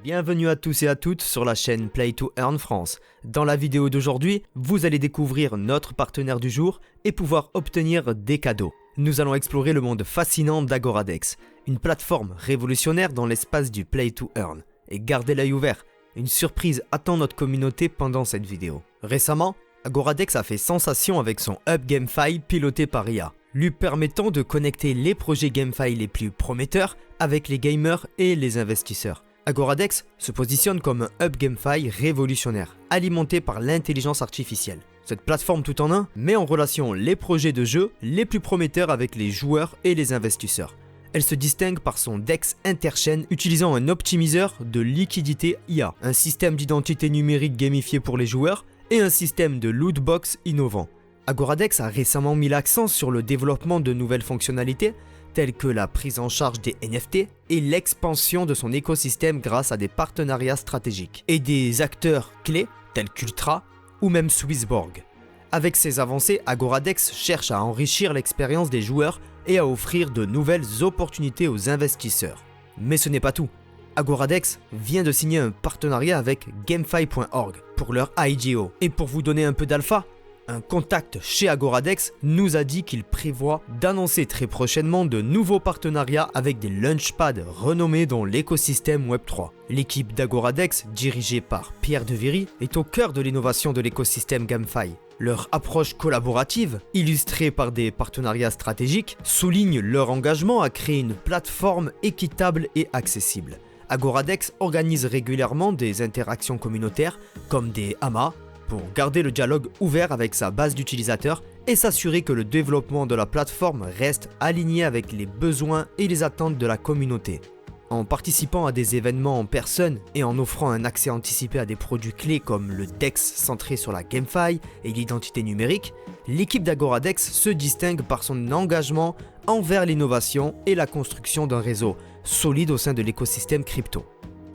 Bienvenue à tous et à toutes sur la chaîne Play to Earn France. Dans la vidéo d'aujourd'hui, vous allez découvrir notre partenaire du jour et pouvoir obtenir des cadeaux. Nous allons explorer le monde fascinant d'Agoradex, une plateforme révolutionnaire dans l'espace du Play to Earn. Et gardez l'œil ouvert, une surprise attend notre communauté pendant cette vidéo. Récemment, Agoradex a fait sensation avec son Hub GameFi piloté par IA, lui permettant de connecter les projets GameFi les plus prometteurs avec les gamers et les investisseurs. Agoradex se positionne comme un hub GameFi révolutionnaire, alimenté par l'intelligence artificielle. Cette plateforme tout en un met en relation les projets de jeu les plus prometteurs avec les joueurs et les investisseurs. Elle se distingue par son DEX interchain utilisant un optimiseur de liquidité IA, un système d'identité numérique gamifié pour les joueurs et un système de lootbox innovant. Agoradex a récemment mis l'accent sur le développement de nouvelles fonctionnalités telles que la prise en charge des NFT et l'expansion de son écosystème grâce à des partenariats stratégiques et des acteurs clés tels qu'Ultra ou même Swissborg. Avec ces avancées, Agoradex cherche à enrichir l'expérience des joueurs et à offrir de nouvelles opportunités aux investisseurs. Mais ce n'est pas tout. Agoradex vient de signer un partenariat avec GameFi.org pour leur IGO. Et pour vous donner un peu d'alpha, un contact chez Agoradex nous a dit qu'il prévoit d'annoncer très prochainement de nouveaux partenariats avec des launchpads renommés dans l'écosystème Web3. L'équipe d'Agoradex, dirigée par Pierre Deviry, est au cœur de l'innovation de l'écosystème GameFi. Leur approche collaborative, illustrée par des partenariats stratégiques, souligne leur engagement à créer une plateforme équitable et accessible. Agoradex organise régulièrement des interactions communautaires comme des amas, pour garder le dialogue ouvert avec sa base d'utilisateurs et s'assurer que le développement de la plateforme reste aligné avec les besoins et les attentes de la communauté. En participant à des événements en personne et en offrant un accès anticipé à des produits clés comme le DEX centré sur la GameFi et l'identité numérique, l'équipe d'Agoradex se distingue par son engagement envers l'innovation et la construction d'un réseau solide au sein de l'écosystème crypto.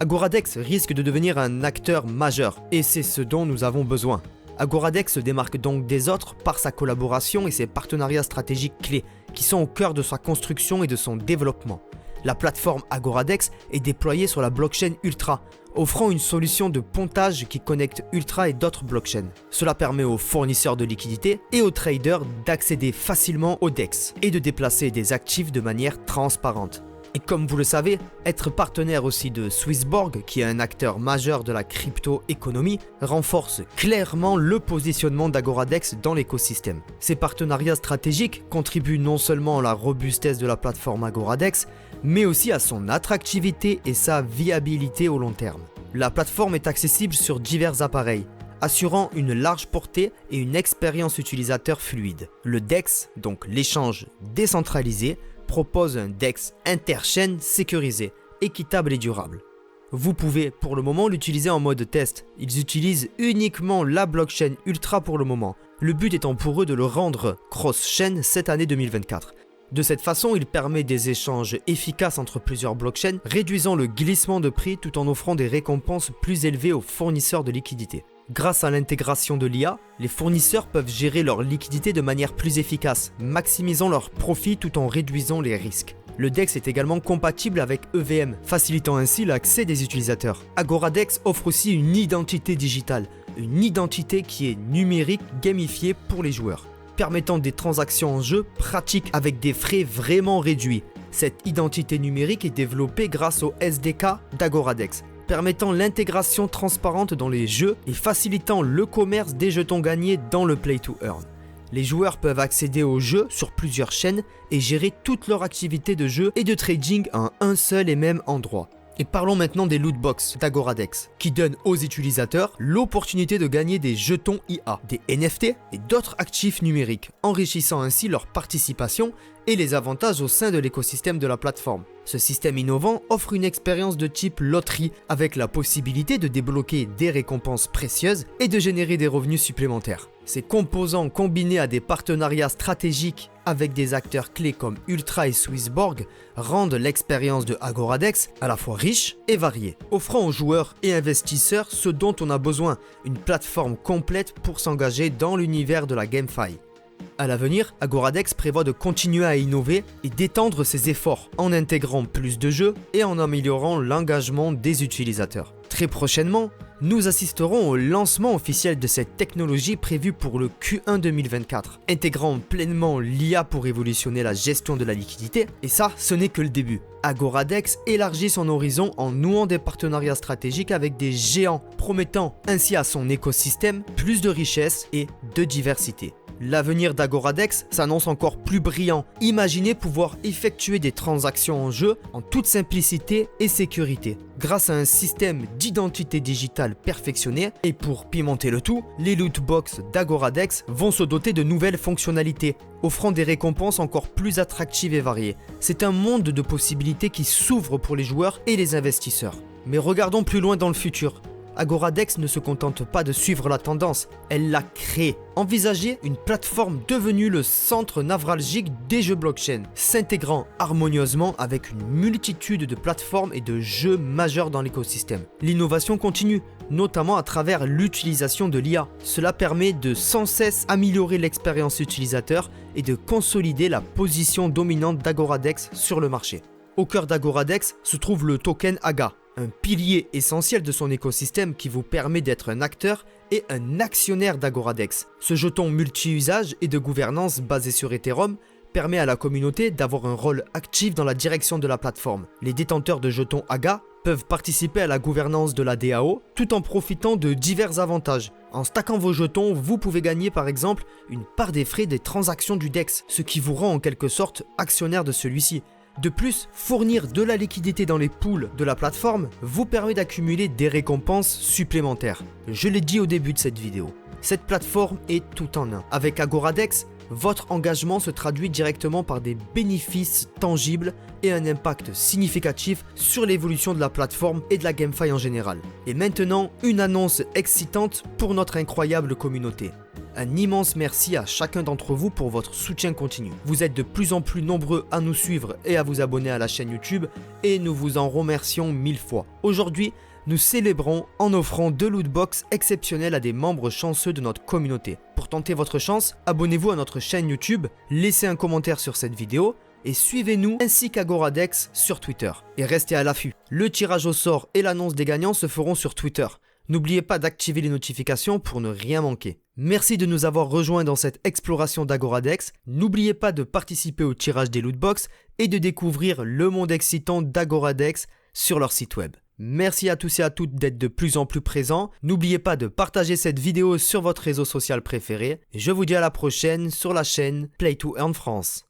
Agoradex risque de devenir un acteur majeur et c'est ce dont nous avons besoin. Agoradex se démarque donc des autres par sa collaboration et ses partenariats stratégiques clés qui sont au cœur de sa construction et de son développement. La plateforme Agoradex est déployée sur la blockchain Ultra, offrant une solution de pontage qui connecte Ultra et d'autres blockchains. Cela permet aux fournisseurs de liquidités et aux traders d'accéder facilement au DEX et de déplacer des actifs de manière transparente. Et comme vous le savez, être partenaire aussi de Swissborg, qui est un acteur majeur de la crypto-économie, renforce clairement le positionnement d'Agoradex dans l'écosystème. Ces partenariats stratégiques contribuent non seulement à la robustesse de la plateforme Agoradex, mais aussi à son attractivité et sa viabilité au long terme. La plateforme est accessible sur divers appareils, assurant une large portée et une expérience utilisateur fluide. Le DEX, donc l'échange décentralisé, propose un DEX interchain sécurisé, équitable et durable. Vous pouvez pour le moment l'utiliser en mode test. Ils utilisent uniquement la blockchain Ultra pour le moment, le but étant pour eux de le rendre cross-chain cette année 2024. De cette façon, il permet des échanges efficaces entre plusieurs blockchains, réduisant le glissement de prix tout en offrant des récompenses plus élevées aux fournisseurs de liquidités. Grâce à l'intégration de l'IA, les fournisseurs peuvent gérer leur liquidité de manière plus efficace, maximisant leurs profits tout en réduisant les risques. Le DEX est également compatible avec EVM, facilitant ainsi l'accès des utilisateurs. Agoradex offre aussi une identité digitale, une identité qui est numérique gamifiée pour les joueurs, permettant des transactions en jeu pratiques avec des frais vraiment réduits. Cette identité numérique est développée grâce au SDK d'Agoradex, permettant l'intégration transparente dans les jeux et facilitant le commerce des jetons gagnés dans le Play to Earn. Les joueurs peuvent accéder aux jeux sur plusieurs chaînes et gérer toutes leurs activités de jeu et de trading à un seul et même endroit. Et parlons maintenant des lootbox d'Agoradex, qui donnent aux utilisateurs l'opportunité de gagner des jetons IA, des NFT et d'autres actifs numériques, enrichissant ainsi leur participation et les avantages au sein de l'écosystème de la plateforme. Ce système innovant offre une expérience de type loterie avec la possibilité de débloquer des récompenses précieuses et de générer des revenus supplémentaires. Ces composants combinés à des partenariats stratégiques avec des acteurs clés comme Ultra et Swissborg rendent l'expérience de Agoradex à la fois riche et variée, offrant aux joueurs et investisseurs ce dont on a besoin, une plateforme complète pour s'engager dans l'univers de la GameFi. À l'avenir, Agoradex prévoit de continuer à innover et d'étendre ses efforts en intégrant plus de jeux et en améliorant l'engagement des utilisateurs. Très prochainement, nous assisterons au lancement officiel de cette technologie prévue pour le Q1 2024, intégrant pleinement l'IA pour révolutionner la gestion de la liquidité, et ça, ce n'est que le début. Agoradex élargit son horizon en nouant des partenariats stratégiques avec des géants, promettant ainsi à son écosystème plus de richesse et de diversité. L'avenir d'Agoradex s'annonce encore plus brillant. Imaginez pouvoir effectuer des transactions en jeu en toute simplicité et sécurité, grâce à un système d'identité digitale perfectionné. Et pour pimenter le tout, les lootbox d'Agoradex vont se doter de nouvelles fonctionnalités, offrant des récompenses encore plus attractives et variées. C'est un monde de possibilités qui s'ouvre pour les joueurs et les investisseurs. Mais regardons plus loin dans le futur. Agoradex ne se contente pas de suivre la tendance, elle l'a créée. Envisagez une plateforme devenue le centre névralgique des jeux blockchain, s'intégrant harmonieusement avec une multitude de plateformes et de jeux majeurs dans l'écosystème. L'innovation continue, notamment à travers l'utilisation de l'IA. Cela permet de sans cesse améliorer l'expérience utilisateur et de consolider la position dominante d'Agoradex sur le marché. Au cœur d'Agoradex se trouve le token AGA, un pilier essentiel de son écosystème qui vous permet d'être un acteur et un actionnaire d'Agoradex. Ce jeton multi-usage et de gouvernance basé sur Ethereum permet à la communauté d'avoir un rôle actif dans la direction de la plateforme. Les détenteurs de jetons AGA peuvent participer à la gouvernance de la DAO tout en profitant de divers avantages. En stackant vos jetons, vous pouvez gagner par exemple une part des frais des transactions du DEX, ce qui vous rend en quelque sorte actionnaire de celui-ci. De plus, fournir de la liquidité dans les pools de la plateforme vous permet d'accumuler des récompenses supplémentaires. Je l'ai dit au début de cette vidéo, cette plateforme est tout en un. Avec Agoradex, votre engagement se traduit directement par des bénéfices tangibles et un impact significatif sur l'évolution de la plateforme et de la GameFi en général. Et maintenant, une annonce excitante pour notre incroyable communauté. Un immense merci à chacun d'entre vous pour votre soutien continu. Vous êtes de plus en plus nombreux à nous suivre et à vous abonner à la chaîne YouTube et nous vous en remercions 1000 fois. Aujourd'hui, nous célébrons en offrant 2 lootbox exceptionnels à des membres chanceux de notre communauté. Pour tenter votre chance, abonnez-vous à notre chaîne YouTube, laissez un commentaire sur cette vidéo et suivez-nous ainsi qu'Agoradex sur Twitter. Et restez à l'affût. Le tirage au sort et l'annonce des gagnants se feront sur Twitter. N'oubliez pas d'activer les notifications pour ne rien manquer. Merci de nous avoir rejoints dans cette exploration d'Agoradex. N'oubliez pas de participer au tirage des lootbox et de découvrir le monde excitant d'Agoradex sur leur site web. Merci à tous et à toutes d'être de plus en plus présents. N'oubliez pas de partager cette vidéo sur votre réseau social préféré. Et je vous dis à la prochaine sur la chaîne Play to Earn France.